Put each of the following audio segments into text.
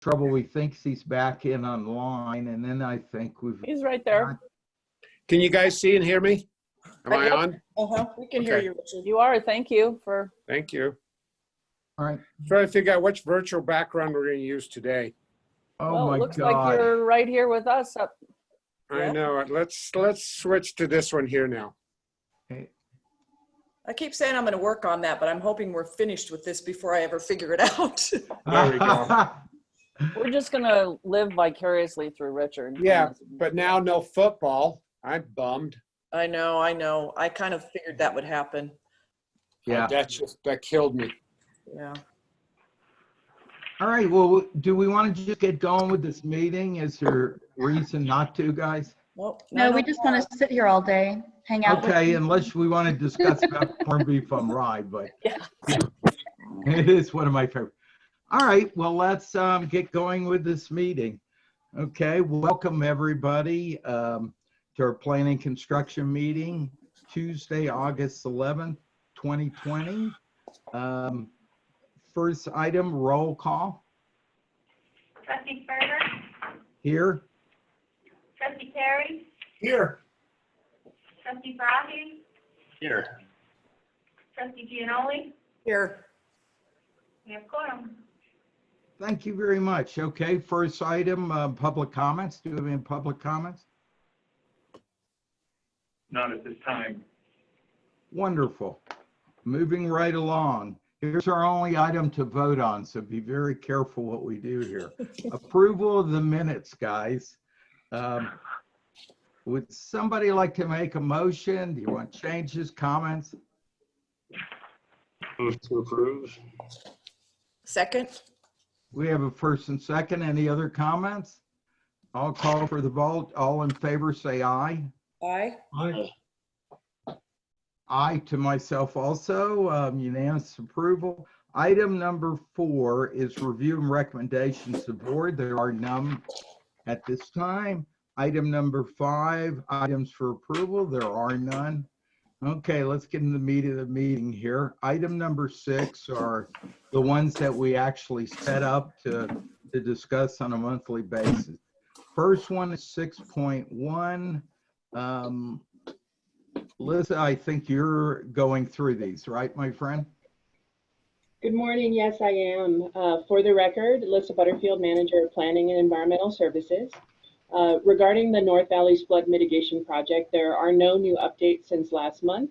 trouble. He thinks he's back in online, and then I think we've. He's right there. Can you guys see and hear me? Am I on? We can hear Okay. you, Richard. You are. Thank you for. Thank you. All right. Trying to figure out which virtual background we're going to use today. Oh Well, my it looks God. like you're right here with us. Up. I Yeah. know it. Let's switch to this one here now. Okay. I keep saying I'm going to work on that, but I'm hoping we're finished with this before I ever figure it out. There we go. We're just gonna live vicariously through Richard. Yeah, but now no football. I'm bummed. I know. I kind of figured that would happen. Yeah. That killed me. Yeah. All right. Well, do we want to just get going with this meeting? Is there reason not to, guys? Well, No, we just want to sit here all day, hang out. Okay, unless we want to discuss about corned beef on rye, but Yeah. it is one of my favorite. All right, well, let's get going with this meeting. Okay, welcome everybody to our planning construction meeting, Tuesday, August 11th, 2020. First item, roll call. Trustee Sperber, Here. Trustee Terry, Here. Trustee Farahi, Here. Trustee Gianoli, Here. we have quorum. Thank you very much. Okay, first item, public comments. Do we have any public comments? Not at this time. Wonderful. Moving right along. Here's our only item to vote on, so be very careful what we do here. Approval of the minutes, guys. Would somebody like to make a motion? Do you want changes, comments? Move to approve. Second. We have a first and second. Any other comments? I'll call for the vote. All in favor, say aye. Aye. Aye. Aye to myself also, unanimous approval. Item number 4 is review and recommendations to board. There are none at this time. Item number 5, items for approval. There are none. Okay, let's get in the meat of the meeting here. Item number 6 are the ones that we actually set up to discuss on a monthly basis. First one is 6.1. Liz, I think you're going through these, right, my friend? Good morning. Yes, I am. For the record, Alyssa Butterfield, Manager of Planning and Environmental Services. Regarding the North Valley's flood mitigation project, there are no new updates since last month.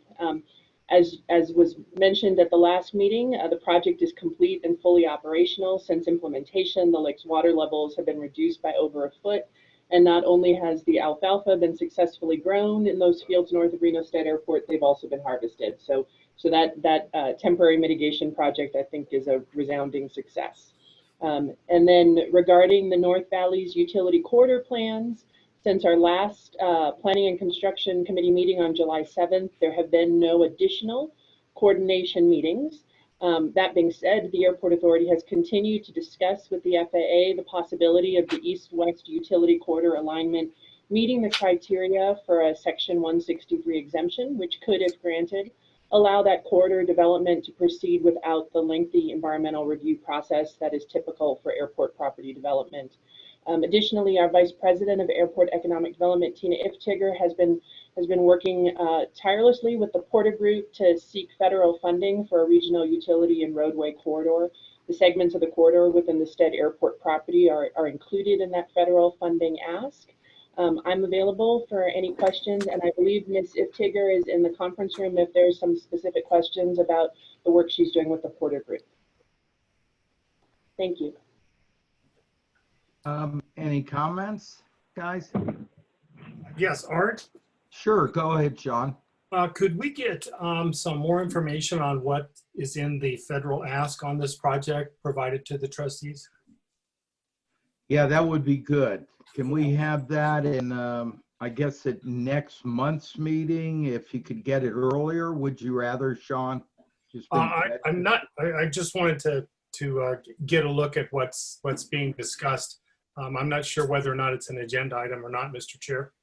As was mentioned at the last meeting, the project is complete and fully operational. Since implementation, the lake's water levels have been reduced by over a foot. And not only has the alfalfa been successfully grown in those fields north of Reno State Airport, they've also been harvested. So that temporary mitigation project, I think, is a resounding success. And then regarding the North Valley's utility corridor plans, since our last Planning and Construction Committee meeting on July 7th, there have been no additional coordination meetings. That being said, the Airport Authority has continued to discuss with the FAA the possibility of the east-west utility corridor alignment meeting the criteria for a Section 163 exemption, which could, if granted, allow that corridor development to proceed without the lengthy environmental review process that is typical for airport property development. Additionally, our Vice President of Airport Economic Development, Tina Iftiger, has been working tirelessly with the Porter Group to seek federal funding for a regional utility and roadway corridor. The segments of the corridor within the Stead Airport property are included in that federal funding ask. I'm available for any questions, and I believe Ms. Iftiger is in the conference room if there's some specific questions about the work she's doing with the Porter Group. Thank you. Any comments, guys? Yes, Art, Sure, go ahead, John. could we get some more information on what is in the federal ask on this project provided to the trustees? Yeah, that would be good. Can we have that in, I guess, at next month's meeting? If you could get it earlier, would you rather, Sean? I just wanted to get a look at what's being discussed. I'm not sure whether or not it's an agenda item or not, Mr. Chair.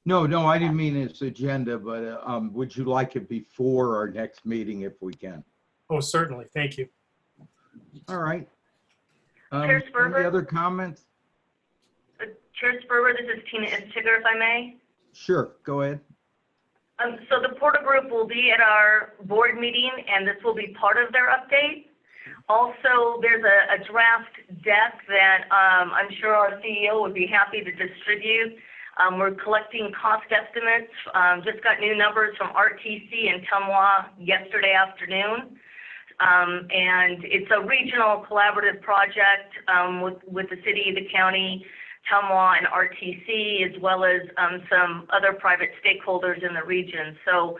No, I didn't mean it's agenda, but would you like it before our next meeting if we can? Oh, certainly. Thank you. All right. Chair Sperber? Any other comments? Chair Sperber, this is Tina Tigger, if I may. Sure, go ahead. So the Porter Group will be at our board meeting, and this will be part of their update. Also, there's a draft deck that I'm sure our CEO would be happy to distribute. We're collecting cost estimates. Just got new numbers from RTC and Tumwa yesterday afternoon. And it's a regional collaborative project with the city, the county, Tumwa, and RTC, as well as some other private stakeholders in the region. So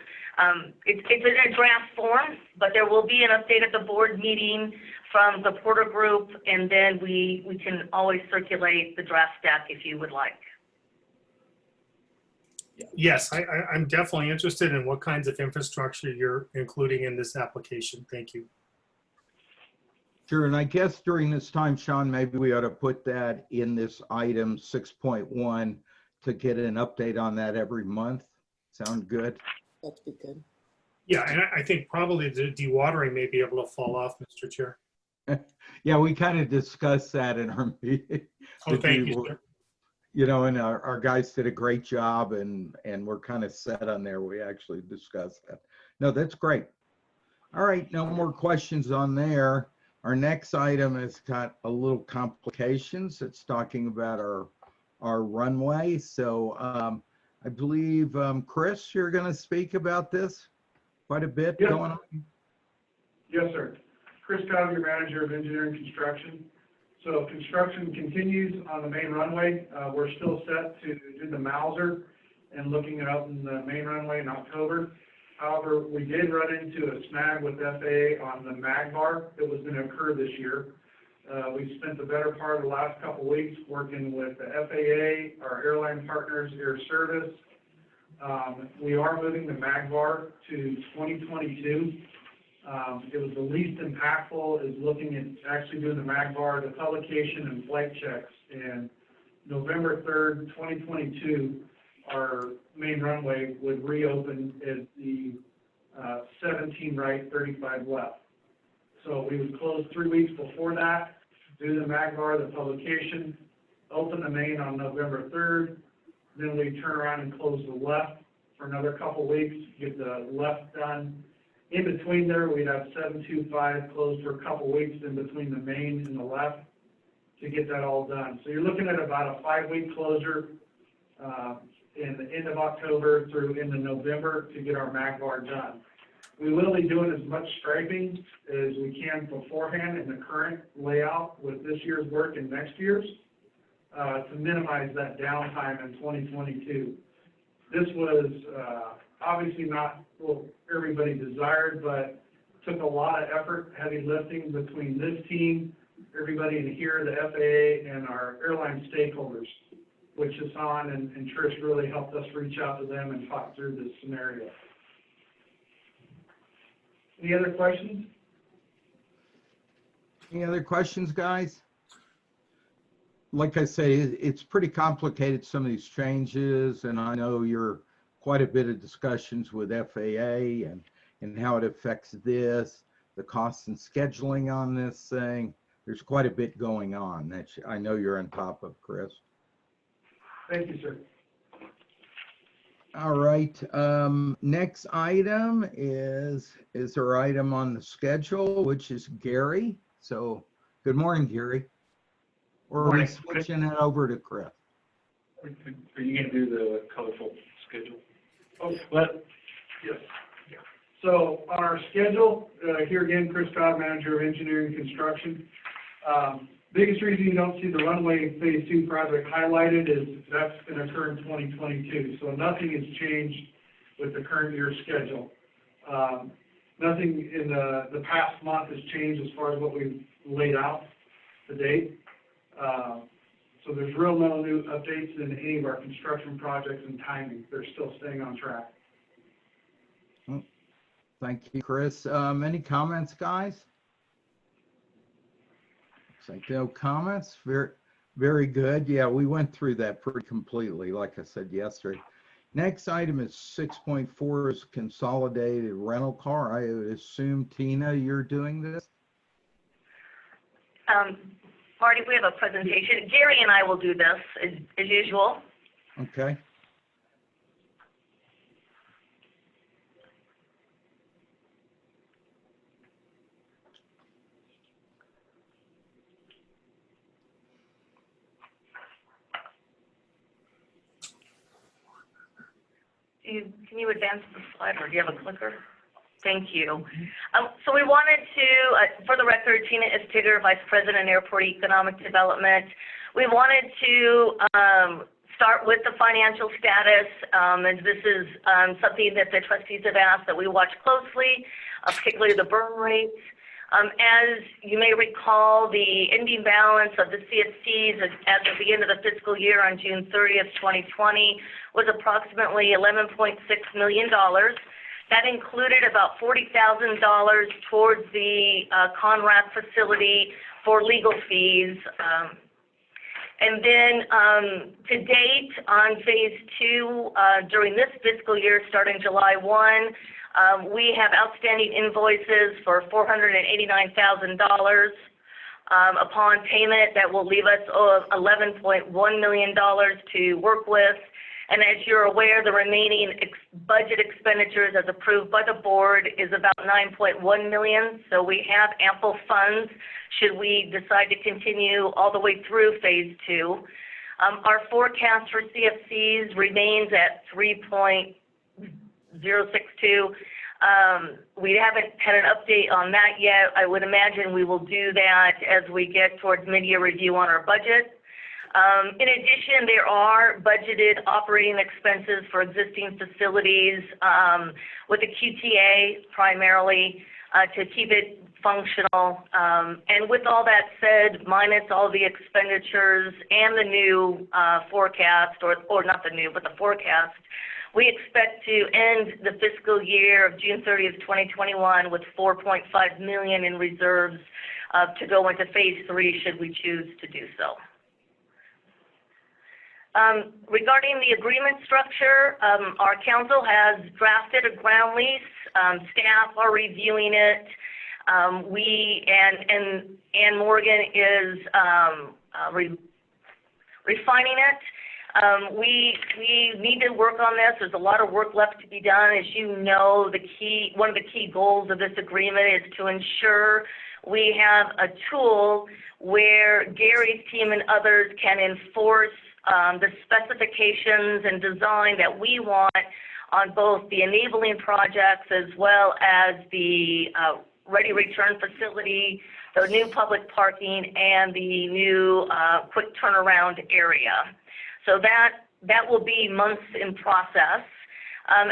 it's in a draft form, but there will be an update at the board meeting from the Porter Group, and then we can always circulate the draft deck if you would like. Yes, I'm definitely interested in what kinds of infrastructure you're including in this application. Thank you. Sure, and I guess during this time, Sean, maybe we ought to put that in this item 6.1 to get an update on that every month. Sound good? That'd be good. Yeah, and I think probably the dewatering may be able to fall off, Mr. Chair. Yeah, we kind of discussed that in our meeting. Oh, thank you, sir. You know, and our guys did a great job, and we're kind of set on there. We actually discussed that. No, that's great. All right, no more questions on there. Our next item has got a little complications. It's talking about our runway. So I believe, Chris, you're going to speak about this quite a bit going on. Yes, sir. Chris Cobb, your manager of engineering construction. So construction continues on the main runway. We're still set to do the Mauser and looking at opening the main runway in October. However, we did run into a snag with FAA on the mag bar that was going to occur this year. We spent the better part of the last couple weeks working with the FAA, our airline partners, Air Service. We are moving the mag bar to 2022. It was the least impactful is looking at actually doing the mag bar, the publication and flight checks. And November 3rd, 2022, our main runway would reopen at the 17 right, 35 left. So we would close 3 weeks before that, do the mag bar, the publication, open the main on November 3rd. Then we turn around and close the left for another couple weeks, get the left done. In between there, we'd have 725 closed for a couple weeks in between the main and the left to get that all done. So you're looking at about a 5-week closure in the end of October through into November to get our mag bar done. We will be doing as much striping as we can beforehand in the current layout with this year's work and next year's to minimize that downtime in 2022. This was obviously not what everybody desired, but took a lot of effort, heavy lifting between this team, everybody in here, the FAA, and our airline stakeholders, which Hassan and Trish really helped us reach out to them and talk through this scenario. Any other questions? Any other questions, guys? Like I say, it's pretty complicated, some of these changes, and I know you're quite a bit of discussions with FAA and how it affects this, the costs and scheduling on this thing. There's quite a bit going on that I know you're on top of, Chris. Thank you, sir. All right. Next item is our item on the schedule, which is Gary. So good morning, Gary. Or are we switching it over to Chris? Are you going to do the colorful schedule? Oh, yes. Yeah. So on our schedule, here again, Chris Cobb, manager of engineering and construction. Biggest reason you don't see the runway phase 2 project highlighted is that's going to occur in 2022. So nothing has changed with the current year's schedule. Nothing in the past month has changed as far as what we've laid out to date. So there's no new updates in any of our construction projects and timing. They're still staying on track. Thank you, Chris. Any comments, guys? Looks like no comments. Very, very good. Yeah, we went through that pretty completely, like I said yesterday. Next item is 6.4 is consolidated rental car. I would assume, Tina, you're doing this? Marty, we have a presentation. Gary and I will do this as usual. Okay. Can you advance the slide, or do you have a clicker? Thank you. So we wanted to, for the record, Tina Istigger, Vice President, Airport Economic Development. We wanted to start with the financial status, and this is something that the trustees have asked that we watch closely, particularly the burn rates. As you may recall, the ending balance of the CFCs as of the end of the fiscal year on June 30th, 2020 was approximately $11.6 million. That included about $40,000 towards the Conrad facility for legal fees. And then to date on phase 2, during this fiscal year starting July 1, we have outstanding invoices for $489,000. Upon payment, that will leave us $11.1 million to work with. And as you're aware, the remaining budget expenditures as approved by the board is about $9.1 million. So we have ample funds should we decide to continue all the way through phase 2. Our forecast for CFCs remains at 3.062. We haven't had an update on that yet. I would imagine we will do that as we get towards mid-year review on our budget. In addition, there are budgeted operating expenses for existing facilities with the QTA primarily to keep it functional. And with all that said, minus all the expenditures and the new forecast, or not the new, but the forecast, we expect to end the fiscal year of June 30th, 2021 with $4.5 million in reserves to go into phase 3 should we choose to do so. Regarding the agreement structure, our council has drafted a ground lease. Staff are reviewing it. Ann Morgan is refining it. We need to work on this. There's a lot of work left to be done. As you know, one of the key goals of this agreement is to ensure we have a tool where Gary's team and others can enforce the specifications and design that we want on both the enabling projects as well as the ready return facility, the new public parking, and the new quick turnaround area. So that will be months in process.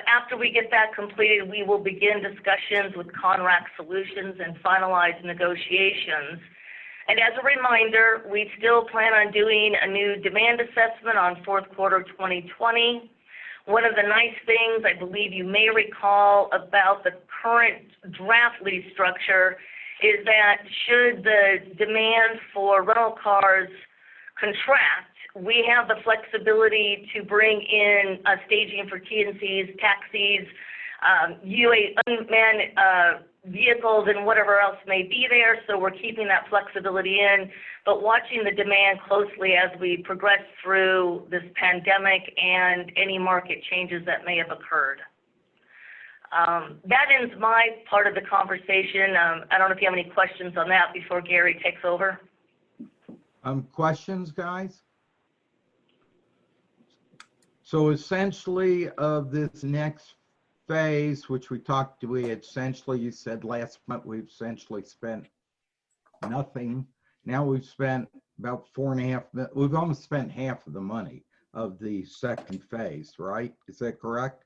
After we get that completed, we will begin discussions with Conrac Solutions and finalize negotiations. And as a reminder, we still plan on doing a new demand assessment on fourth quarter 2020. One of the nice things I believe you may recall about the current draft lease structure is that should the demand for rental cars contract, we have the flexibility to bring in staging for TNCs, taxis, unmanned vehicles, and whatever else may be there. So we're keeping that flexibility in, but watching the demand closely as we progress through this pandemic and any market changes that may have occurred. That ends my part of the conversation. I don't know if you have any questions on that before Gary takes over. Questions, guys? So essentially of this next phase, which you said last month, we've essentially spent nothing. Now we've spent about $4.5 million. We've almost spent half of the money of the second phase, right? Is that correct?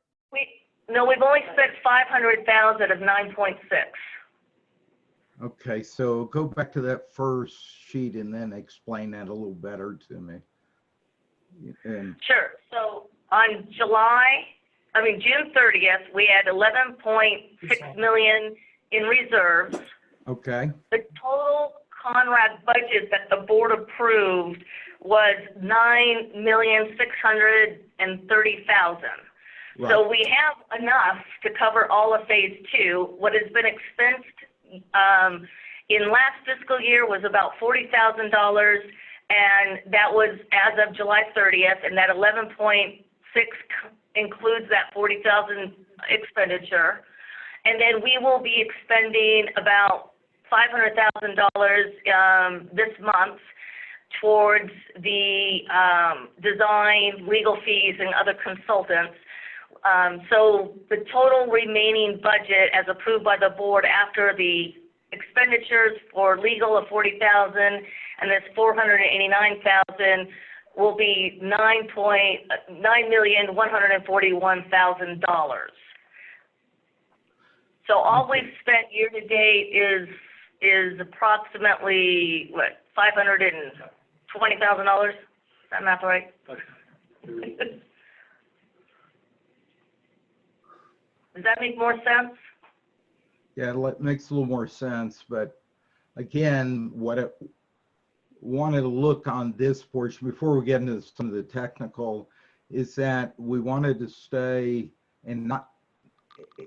No, we've only spent $500,000 of 9.6. Okay, so go back to that first sheet and then explain that a little better to me. Sure. So on June 30th, we had $11.6 million in reserves. Okay. The total Conrad budget that the board approved was $9,630,000. Right. So we have enough to cover all of phase 2. What has been expensed in last fiscal year was about $40,000, and that was as of July 30th, and that 11.6 includes that 40,000 expenditure. And then we will be expending about $500,000 this month towards the design, legal fees, and other consultants. So the total remaining budget as approved by the board after the expenditures for legal of $40,000 and this $489,000 will be $9,141,000. So all we've spent year to date is approximately what, $520,000? Is that math right? Does that make more sense? Yeah, it makes a little more sense, but again, what it wanted to look on this portion before we get into some of the technical is that we wanted to stay and not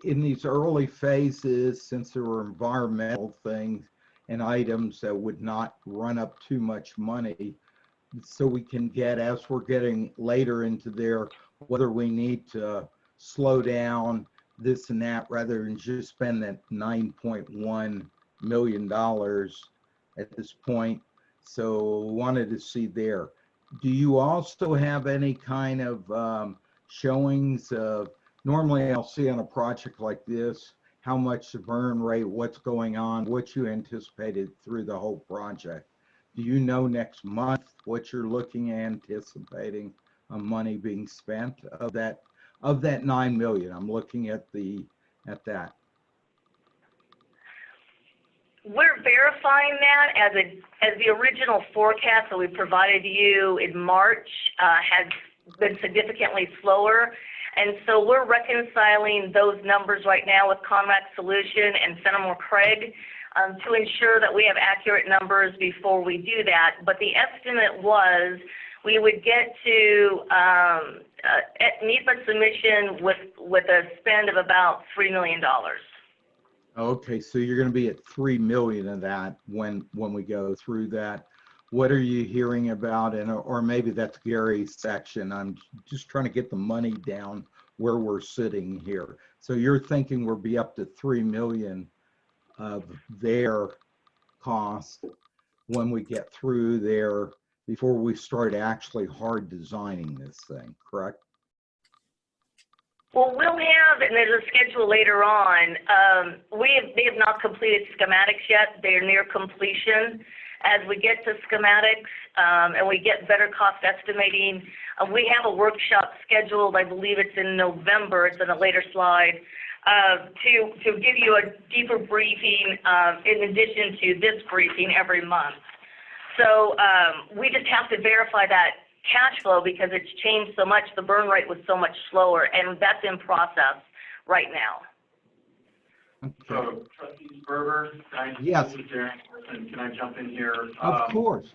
in these early phases, since there were environmental things and items that would not run up too much money, so we can get, as we're getting later into there, whether we need to slow down this and that rather than just spend that $9.1 million at this point. So wanted to see there. Do you also have any kind of showings of, normally I'll see on a project like this, how much the burn rate, what's going on, what you anticipated through the whole project. Do you know next month what you're looking at anticipating money being spent of that $9 million? I'm looking at that. We're verifying that as the original forecast that we provided you in March has been significantly slower. And so we're reconciling those numbers right now with Conrac Solution and Fenimore Craig to ensure that we have accurate numbers before we do that. But the estimate was we would get to Nepa submission with a spend of about $3 million. Okay, so you're going to be at 3 million of that when we go through that. What are you hearing about? And or maybe that's Gary's section. I'm just trying to get the money down where we're sitting here. So you're thinking we'll be up to 3 million of their cost when we get through there before we start actually hard designing this thing, correct? Well, we'll have, and there's a schedule later on, they have not completed schematics yet. They're near completion. As we get to schematics and we get better cost estimating, we have a workshop scheduled, I believe it's in November, it's in a later slide, to give you a deeper briefing in addition to this briefing every month. So we just have to verify that cash flow because it's changed so much. The burn rate was so much slower, and that's in process right now. So, Trustee Berber, Yes. This is Darren Wilson. Can I jump in here? Of course.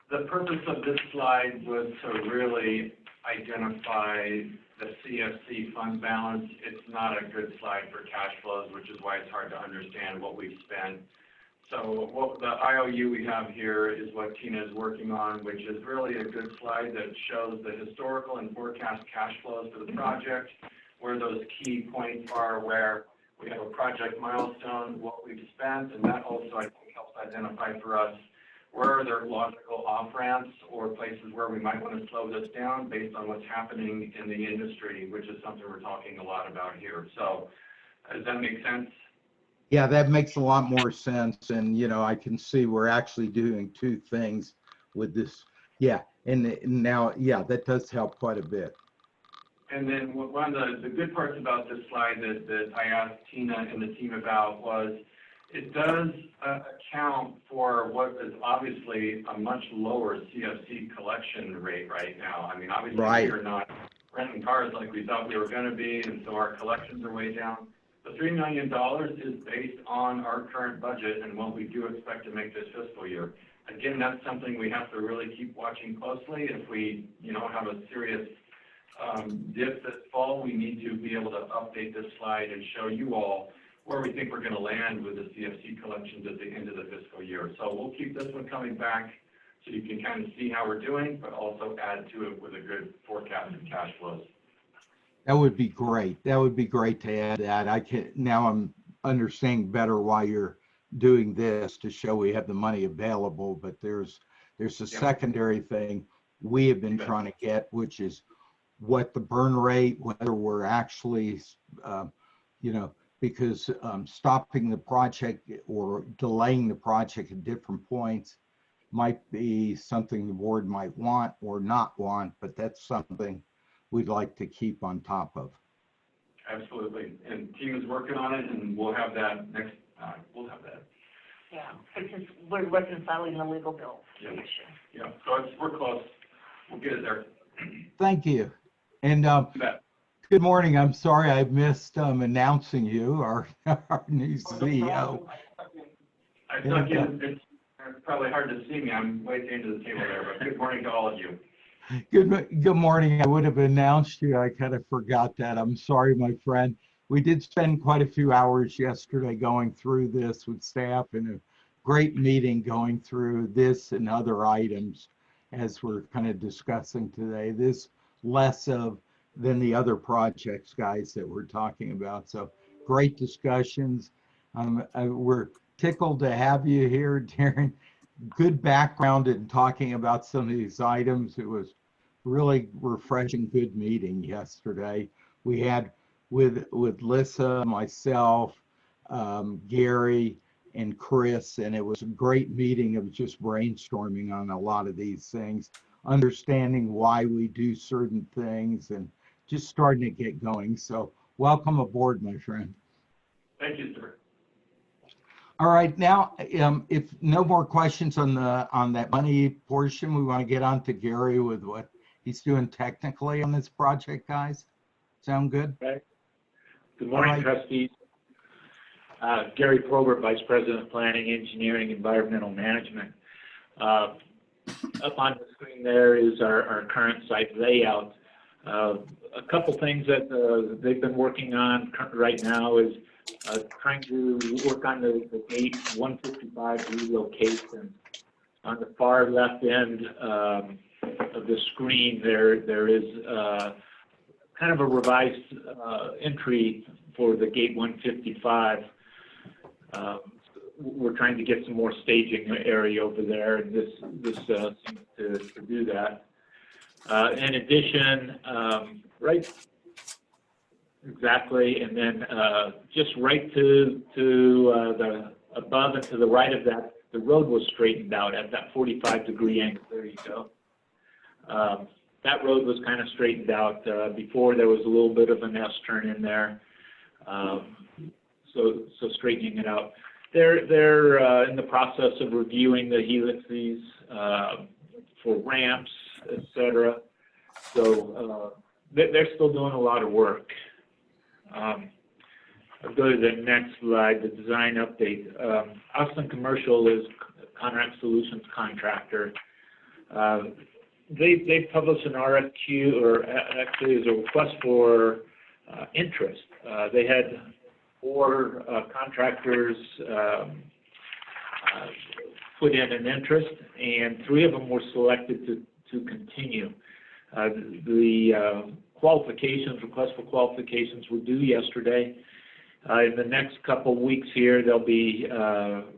The purpose of this slide was to really identify the CFC fund balance. It's not a good slide for cash flows, which is why it's hard to understand what we've spent. So what the IOU we have here is what Tina is working on, which is really a good slide that shows the historical and forecast cash flows for the project, where those key points are, where we have a project milestone, what we've spent, and that also, I think, helps identify for us where are there logical off-ramps or places where we might want to slow this down based on what's happening in the industry, which is something we're talking a lot about here. So does that make sense? Yeah, that makes a lot more sense. And, you know, I can see we're actually doing two things with this. Yeah, and now, yeah, that does help quite a bit. And then one of the good parts about this slide that I asked Tina and the team about was it does account for what is obviously a much lower CFC collection rate right now. I mean, obviously Right. We're not renting cars like we thought we were going to be, and so our collections are way down. The $3 million is based on our current budget and what we do expect to make this fiscal year. Again, that's something we have to really keep watching closely. If we, you know, have a serious dip this fall, we need to be able to update this slide and show you all where we think we're going to land with the CFC collections at the end of the fiscal year. So we'll keep this one coming back so you can kind of see how we're doing, but also add to it with a good forecast of cash flows. That would be great. That would be great to add that. Now I'm understanding better why you're doing this, to show we have the money available, but there's a secondary thing we have been trying to get, which is what the burn rate, whether we're actually, because stopping the project or delaying the project at different points might be something the board might want or not want, but that's something we'd like to keep on top of. Absolutely. And team is working on it, and we'll have that next, Yeah, it's just, we're reconciling the legal bills. Yeah. Yeah, so we're close. We'll get it there. Thank you. And Bet. good morning. I'm sorry I missed announcing you, our new CEO. I stuck in, it's probably hard to see me. I'm way into the table there, but good morning to all of you. Good morning. I would have announced you. I kind of forgot that. I'm sorry, my friend. We did spend quite a few hours yesterday going through this with staff, and a great meeting going through this and other items as we're kind of discussing today. This less of than the other projects, guys, that we're talking about. So great discussions. We're tickled to have you here, Darren. Good background in talking about some of these items. It was really refreshing, good meeting yesterday. We had with Lissa, myself, Gary, and Chris, and it was a great meeting of just brainstorming on a lot of these things, understanding why we do certain things, and just starting to get going. So welcome aboard, my friend. Thank you, sir. All right, now, if no more questions on that money portion, we want to get on to Gary with what he's doing technically on this project, guys. Sound good? Right. Good morning, trustees. Gary Probert, Vice President of Planning, Engineering, Environmental Management. Up on the screen there is our current site layout. A couple things that they've been working on right now is trying to work on the gate 155 relocation. On the far left end of the screen, there is kind of a revised entry for the gate 155. We're trying to get some more staging area over there, and this seems to do that. In addition, right, exactly, and then just right to the above and to the right of that, the road was straightened out at that 45-degree angle. There you go. That road was kind of straightened out. Before there was a little bit of an S-turn in there, so straightening it out. They're in the process of reviewing the helices for ramps, etc. So they're still doing a lot of work. I'll go to the next slide, the design update. Austin Commercial is Contract Solutions contractor. They published an RFQ, or actually is a request for interest. They had 4 contractors put in an interest, and 3 of them were selected to continue. The qualifications, request for qualifications were due yesterday. In the next couple weeks here, they'll be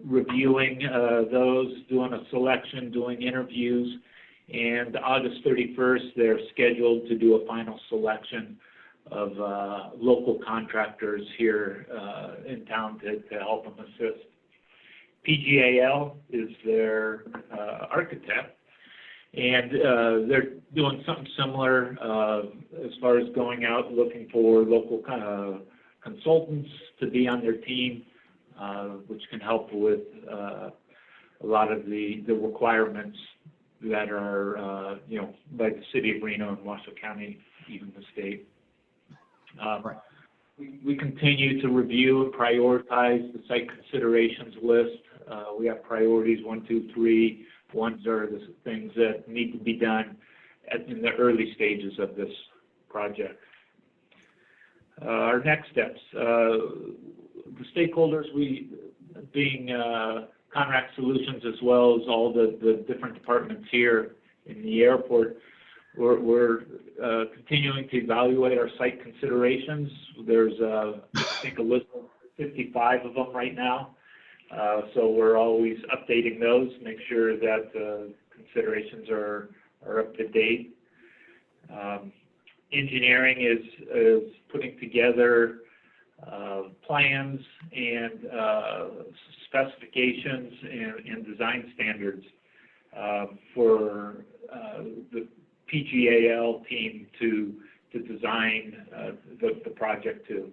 reviewing those, doing a selection, doing interviews, and August 31st, they're scheduled to do a final selection of local contractors here in town to help them assist. PGAL is their architect, and they're doing something similar as far as going out looking for local consultants to be on their team, which can help with a lot of the requirements that are, by the city of Reno and Washoe County, even the state. Right. We continue to review and prioritize the site considerations list. We have priorities 1, 2, 3. Ones are the things that need to be done in the early stages of this project. Our next steps. The stakeholders, we being Contract Solutions as well as all the different departments here in the airport, we're continuing to evaluate our site considerations. There's, I think, a list of 55 of them right now. So we're always updating those, make sure that considerations are up to date. Engineering is putting together plans and specifications and design standards for the PGAL team to design the project to.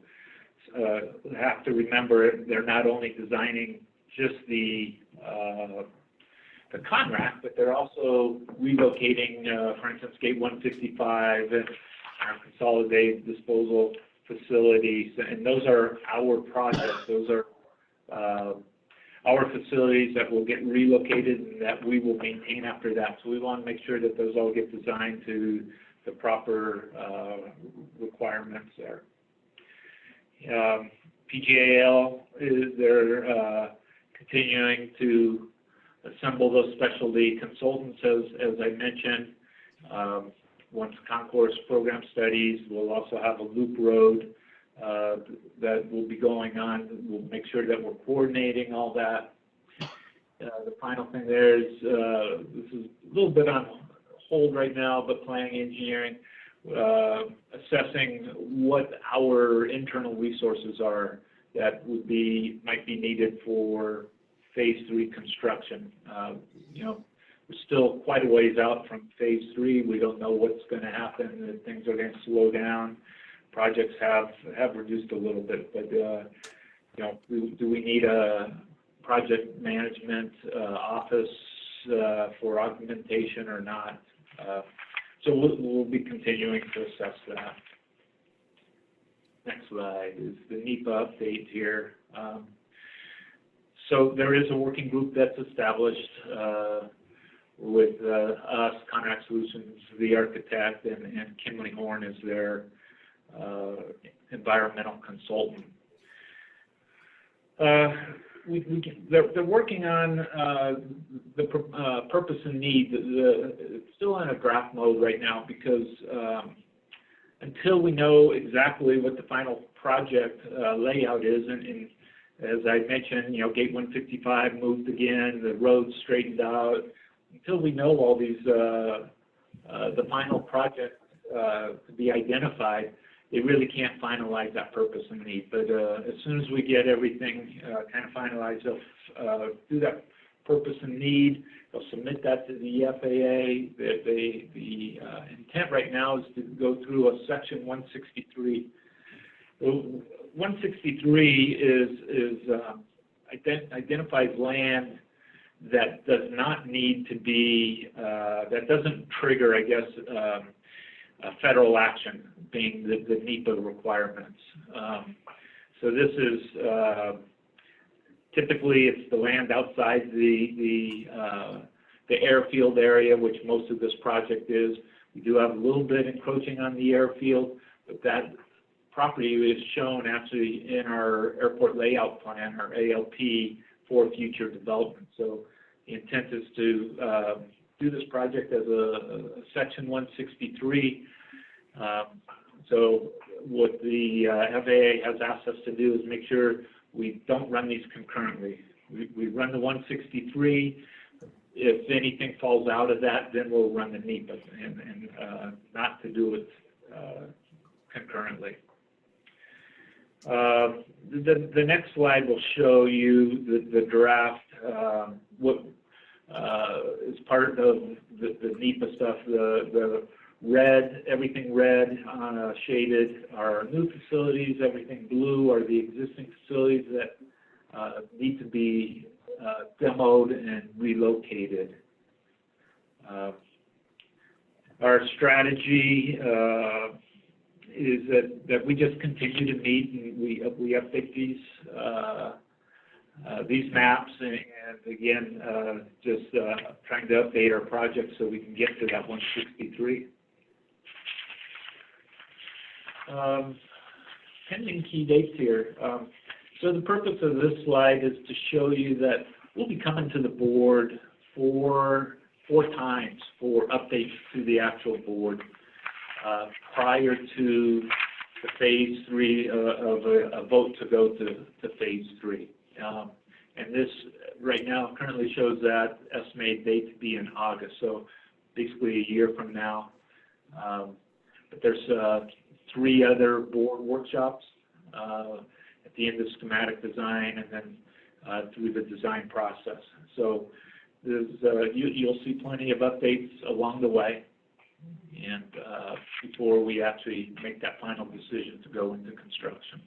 Have to remember, they're not only designing just the CONRAC, but they're also relocating, for instance, Gate 155 and our consolidated disposal facilities, and those are our projects. Those are our facilities that will get relocated and that we will maintain after that. So we want to make sure that those all get designed to the proper requirements there. PGAL they're continuing to assemble those specialty consultants, as I mentioned. Once Concourse program studies, we'll also have a loop road that will be going on. We'll make sure that we're coordinating all that. The final thing there is, this is a little bit on hold right now, but planning engineering, assessing what our internal resources are that might be needed for phase 3 construction. You know, we're still quite a ways out from phase 3. We don't know what's going to happen. Things are going to slow down. Projects have reduced a little bit, but you know, do we need a project management office for augmentation or not? So we'll be continuing to assess that. Next slide is the Nepa update here. So there is a working group that's established with us, Contract Solutions, the architect, and Kimley Horn is their environmental consultant. They're working on the purpose and need. It's still in a draft mode right now because until we know exactly what the final project layout is, and as I mentioned, you know, Gate 155 moved again, the road straightened out. Until we know all these, the final project to be identified, they really can't finalize that purpose and need. But as soon as we get everything kind of finalized, they'll do that purpose and need. They'll submit that to the FAA. The intent right now is to go through a Section 163. 163 identifies land that does not need to be, that doesn't trigger, I guess, federal action, being the Nepa requirements. So this is typically it's the land outside the airfield area, which most of this project is. We do have a little bit encroaching on the airfield, but that property is shown actually in our airport layout plan, our ALP, for future development. So the intent is to do this project as a Section 163. So what the FAA has asked us to do is make sure we don't run these concurrently. We run the 163. If anything falls out of that, then we'll run the NEPA, and not to do it concurrently. The next slide will show you the draft, what is part of the NEPA stuff. The red, everything red shaded are new facilities, everything blue are the existing facilities that need to be demoed and relocated. Our strategy is that we just continue to meet and we update these maps and again just trying to update our project so we can get to that 163. pending key dates here. So the purpose of this slide is to show you that we'll be coming to the board four times for updates to the actual board prior to the phase 3 of a vote to go to phase 3. And this right now currently shows that estimated date to be in August, so basically a year from now. But there's 3 other board workshops at the end of schematic design and then through the design process. So there's, you'll see plenty of updates along the way, and before we actually make that final decision to go into construction.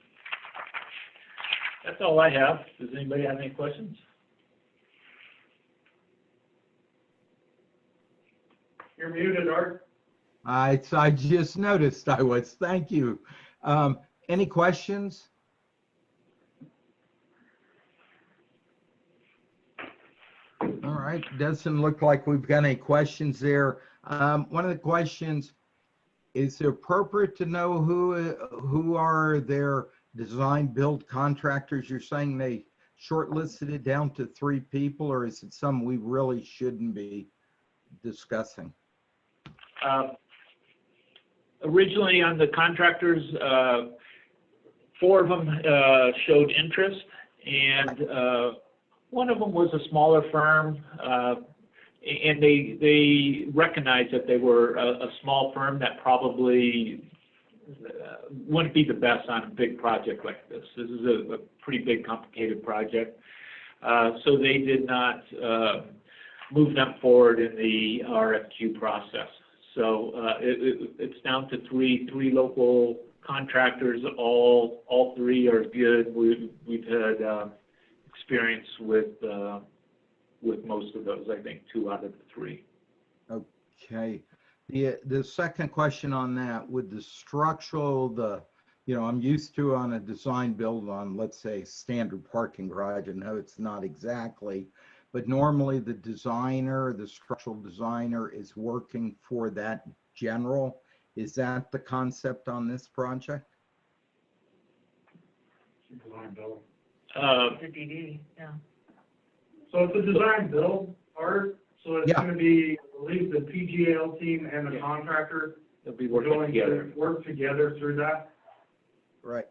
That's all I have. Does anybody have any questions? You're muted, Art. I just noticed I was. Thank you. Any questions? All right. Doesn't look like we've got any questions there. One of the questions, is it appropriate to know who are their design build contractors? You're saying they shortlisted it down to 3 people, or is it something we really shouldn't be discussing? Originally on the contractors, 4 of them showed interest, and one of them was a smaller firm, and they recognized that they were a small firm that probably wouldn't be the best on a big project like this. This is a pretty big, complicated project. So they did not move them forward in the RFQ process. So it's down to three local contractors. All 3 are good. We've had experience with most of those. I think 2 out of the 3. Okay. The second question on that, with the structural, I'm used to on a design build on, let's say, standard parking garage. I know it's not exactly, but normally the designer, the structural designer, is working for that general. Is that the concept on this project? Design build. The DD, yeah. So it's a design build, Art. So it's going to be, I believe, the PGL team and the contractor. They'll be working together. To work together through that. Right.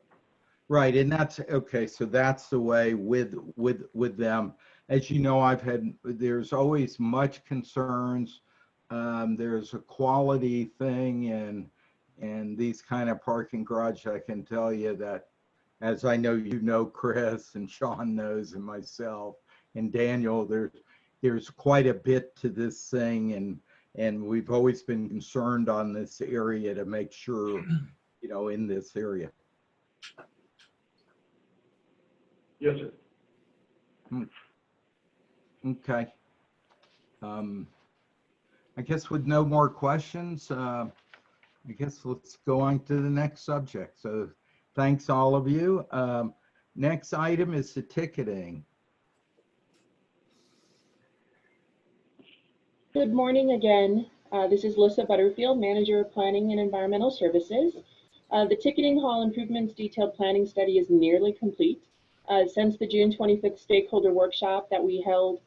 Right. And that's okay. So that's the way with them. As you know, there's always much concerns. There's a quality thing and these kind of parking garages. I can tell you that, as I know, Chris and Sean knows, and myself and Daniel, there's quite a bit to this thing, and we've always been concerned on this area to make sure, in this area. Yes, sir. Okay. I guess with no more questions, I guess let's go on to the next subject. So thanks all of you. Next item is the ticketing. Good morning again. This is Lissa Butterfield, Manager of Planning and Environmental Services. The ticketing hall improvements detailed planning study is nearly complete. Since the June 25th stakeholder workshop that we held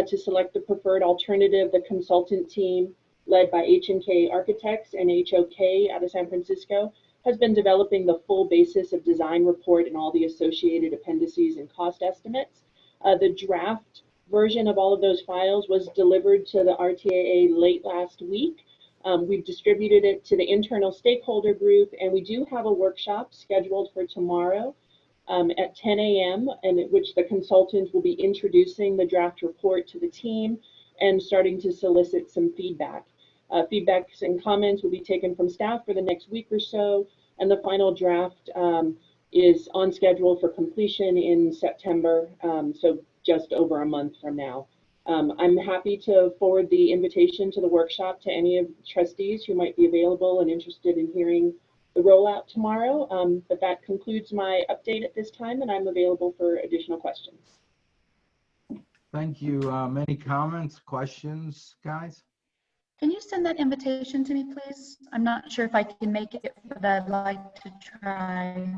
to select the preferred alternative, the consultant team led by H&K Architects and HOK out of San Francisco has been developing the full basis of design report and all the associated appendices and cost estimates. The draft version of all of those files was delivered to the RTAA late last week. We've distributed it to the internal stakeholder group, and we do have a workshop scheduled for tomorrow at 10 a.m. and at which the consultant will be introducing the draft report to the team and starting to solicit some feedback. Feedbacks and comments will be taken from staff for the next week or so, and the final draft is on schedule for completion in September, so just over a month from now. I'm happy to forward the invitation to the workshop to any of the trustees who might be available and interested in hearing the rollout tomorrow. But that concludes my update at this time, and I'm available for additional questions. Thank you. Any comments, questions, guys? Can you send that invitation to me, please? I'm not sure if I can make it, but I'd like to try.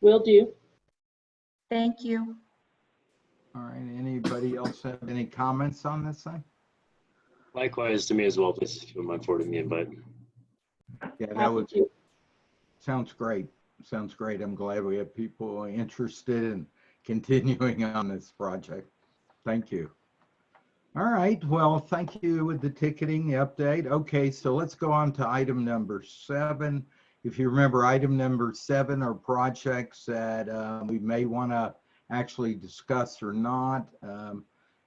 Will do. Thank you. All right, anybody else have any comments on this thing? Likewise to me as well, please, if you don't mind forwarding the invite. Yeah, that Happy would, to. sounds great. Sounds great. I'm glad we have people interested in continuing on this project. Thank you. All right, well, thank you with the ticketing, the update. Okay, so let's go on to item number 7. If you remember, item number 7 are projects that we may want to actually discuss or not.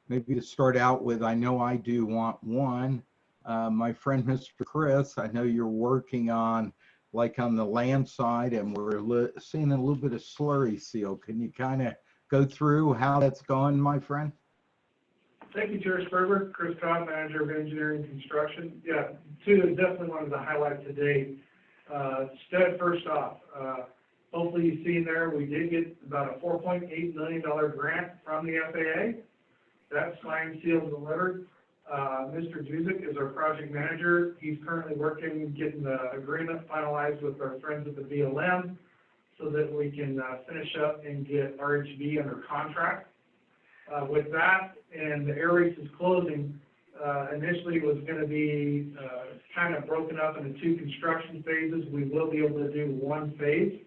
Maybe to start out with, I know I do want one. My friend, Mr. Chris, I know you're working on, like on the land side, and we're seeing a little bit of slurry seal. Can you kind of go through how that's going, my friend? Thank you, Chair Sperber. Chris Cobb, Manager of Engineering and Construction. Yeah, 2 is definitely one of the highlights today. Stead, first off, hopefully you've seen there, we did get about a $4.8 million grant from the FAA. That's signed, sealed, delivered. Mr. Juzik is our project manager. He's currently working, getting the agreement finalized with our friends at the BLM so that we can finish up and get RHB under contract. With that, and the air race is closing, initially it was going to be kind of broken up into 2 construction phases. We will be able to do 1 phase.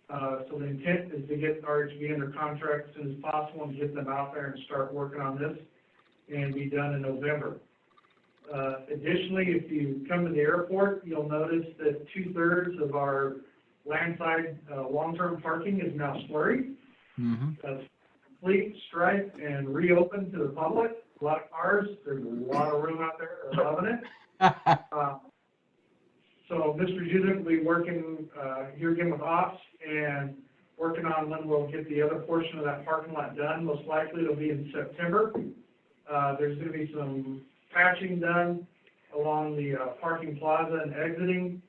So the intent is to get RHB under contract as soon as possible and get them out there and start working on this and be done in November. Additionally, if you come to the airport, you'll notice that 2/3 of our landside long-term parking is now slurry. That's complete, striped, and reopened to the public. A lot of cars, there's a lot of room out there, they're loving it. So Mr. Juzik will be working here again with ops and working on when we'll get the other portion of that parking lot done. Most likely it'll be in September. There's going to be some patching done along the parking plaza and exiting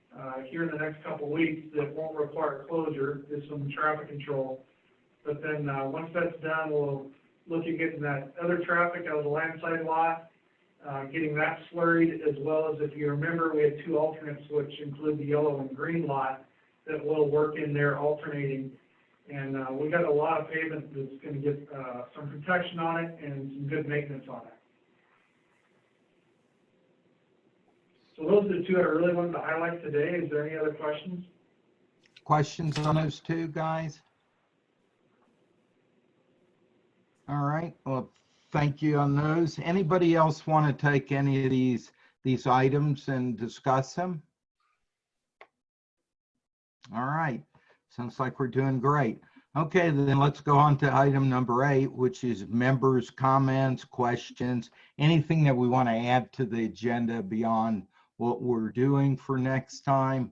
here in the next couple weeks that won't require closure. There's some traffic control. But then once that's done, we'll look at getting that other traffic out of the landside lot, getting that slurried, as well as, if you remember, we had 2 alternates, which include the yellow and green lot, that will work in there alternating. And we got a lot of pavement that's going to get some protection on it and some good maintenance on it. So those are the 2 I really wanted to highlight today. Is there any other questions? Questions on those 2 guys? All right, well, thank you on those. Anybody else want to take any of these items and discuss them? All right, sounds like we're doing great. Okay, then let's go on to item number 8, which is members' comments, questions, anything that we want to add to the agenda beyond what we're doing for next time.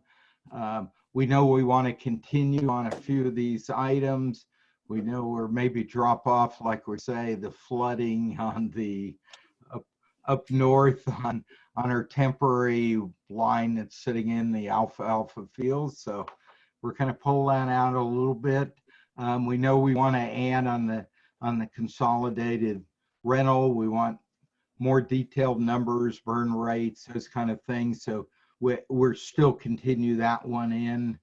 We know we want to continue on a few of these items. We know we're maybe drop off, like we say, the flooding on the up north on our temporary line that's sitting in the alfalfa fields. So we're kind of pull that out a little bit. We know we want to add on the consolidated rental. We want more detailed numbers, burn rates, those kind of things. So we're still continue that one in.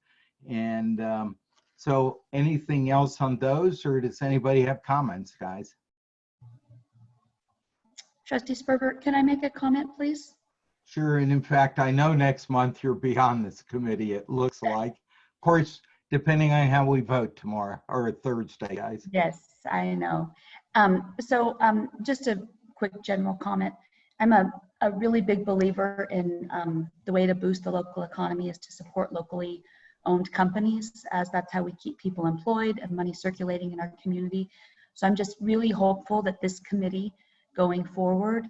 And so anything else on those, or does anybody have comments, guys? Trustee Sperber, can I make a comment, please? Sure, and in fact, I know next month you'll be on this committee, it looks like. Of course, depending on how we vote tomorrow, or Thursday, guys. Yes, I know. Just a quick general comment. I'm a really big believer in the way to boost the local economy is to support locally owned companies, as that's how we keep people employed and money circulating in our community. So I'm just really hopeful that this committee going forward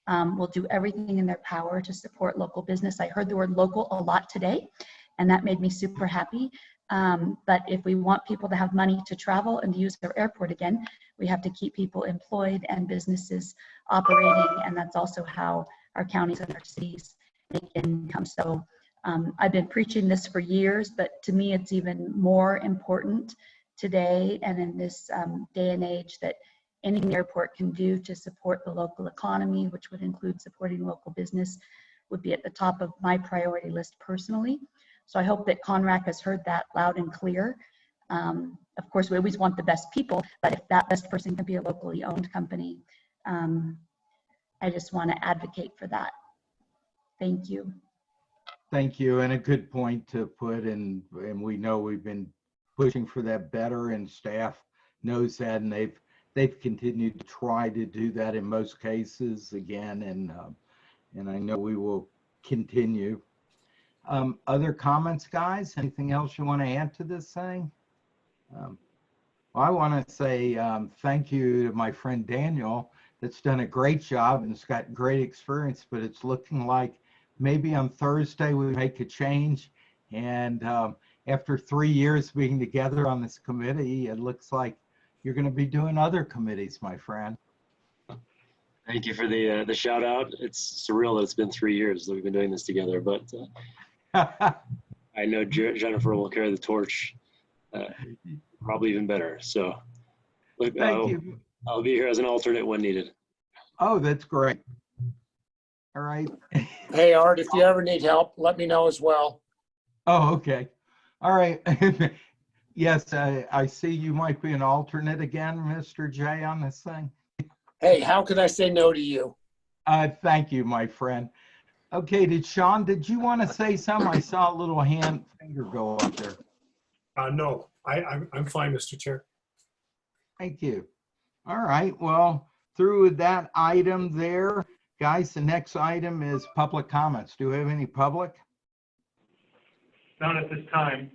will do everything in their power to support local business. I heard the word local a lot today, and that made me super happy. But if we want people to have money to travel and to use their airport again, we have to keep people employed and businesses operating, and that's also how our counties and our cities make income. So I've been preaching this for years, but to me it's even more important today and in this day and age that anything the airport can do to support the local economy, which would include supporting local business, would be at the top of my priority list personally. So I hope that CONRAC has heard that loud and clear. Of course, we always want the best people, but if that best person can be a locally owned company, I just want to advocate for that. Thank you. Thank you, and a good point to put, and we know we've been pushing for that better, and staff knows that, and they've continued to try to do that in most cases again, and I know we will continue. Other comments, guys? Anything else you want to add to this thing? Well, I want to say thank you to my friend Daniel that's done a great job and has got great experience, but it's looking like maybe on Thursday we make a change. And after 3 years being together on this committee, it looks like you're going to be doing other committees, my friend. Thank you for the shout out. It's surreal that it's been 3 years that we've been doing this together, but I know Jennifer will carry the torch probably even better. So look, Thank you. I'll be here as an alternate when needed. Oh, that's great. All right. Hey, Art, if you ever need help, let me know as well. Oh, okay. All right. Yes, I see you might be an alternate again, Mr. J, on this thing. Hey, how could I say no to you? Thank you, my friend. Okay, Sean, did you want to say something? I saw a little finger go up there. No, I'm fine, Mr. Chair. Thank you. All right, well, through that item there, guys, the next item is public comments. Do we have any public? Not at this time.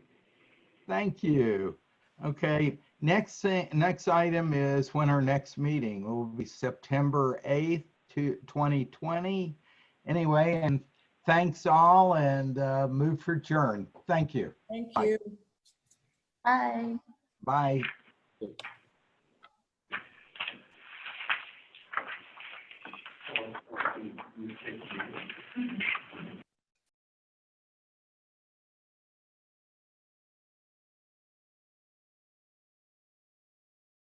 Thank you. Okay, next item is when our next meeting will be September 8th, 2020. Anyway, and thanks all, and move for adjourn. Thank you. Thank Bye. you. Bye. Bye. Thank you.